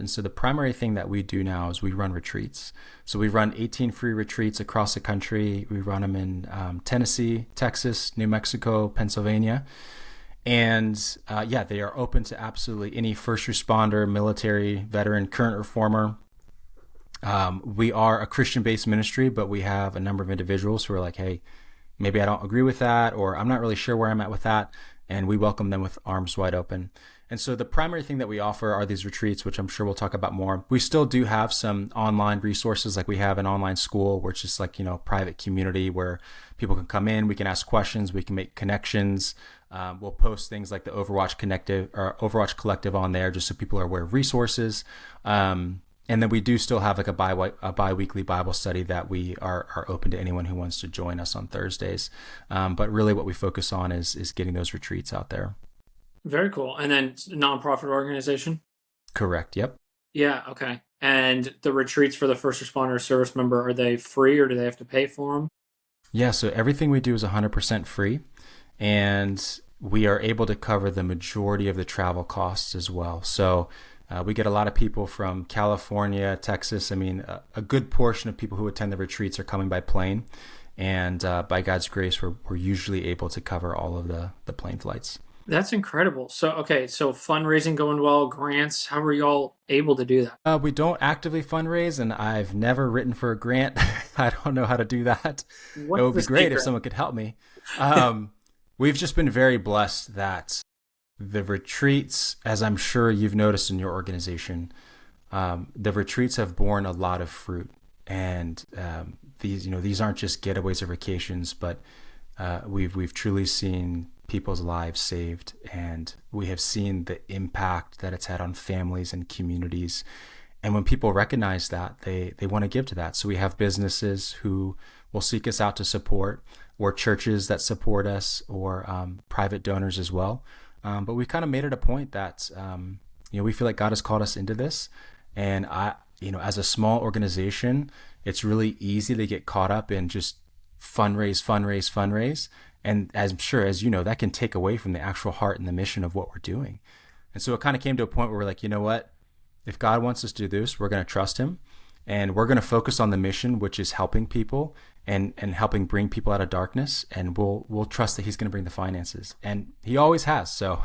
And so the primary thing that we do now is we run retreats. So we run 18 free retreats across the country. We run them in Tennessee, Texas, New Mexico, Pennsylvania. And they are open to absolutely any first responder, military, veteran, current or former. We are a Christian-based ministry, but we have a number of individuals who are like, hey, maybe I don't agree with that, or I'm not really sure where I'm at with that. And we welcome them with arms wide open. And so the primary thing that we offer are these retreats, which I'm sure we'll talk about more. We still do have some online resources, like we have an online school, which is like, private community where people can come in, we can ask questions, we can make connections. We'll post things like the Overwatch Collective on there, just so people are aware of resources. And then we do still have like a bi-weekly Bible study that we are open to anyone who wants to join us on Thursdays. But really what we focus on is getting those retreats out there. Very cool. And then nonprofit organization? Correct. Yep. Yeah. Okay. And the retreats for the first responder service member, are they free or do they have to pay for them? Yeah. So everything we do is 100% free, and we are able to cover the majority of the travel costs as well. So we get a lot of people from California, Texas. I mean, a good portion of people who attend the retreats are coming by plane. And by God's grace, we're usually able to cover all of the plane flights. That's incredible. So fundraising going well, grants, how are y'all able to do that? We don't actively fundraise, and I've never written for a grant. I don't know how to do that. What's it would be great secret? if someone could help me. We've just been very blessed that the retreats, as I'm sure you've noticed in your organization, the retreats have borne a lot of fruit. And these aren't just getaways or vacations, but we've truly seen people's lives saved, and we have seen the impact that it's had on families and communities. And when people recognize that, they want to give to that. So we have businesses who will seek us out to support, or churches that support us, or private donors as well. But we've kind of made it a point that we feel like God has called us into this, and as a small organization, it's really easy to get caught up in just fundraise. And as I'm sure, as you know, that can take away from the actual heart and the mission of what we're doing. And so it kind of came to a point where we're like, you know what? If God wants us to do this, we're going to trust him, and we're going to focus on the mission, which is helping people and helping bring people out of darkness. And we'll trust that he's going to bring the finances. And he always has. So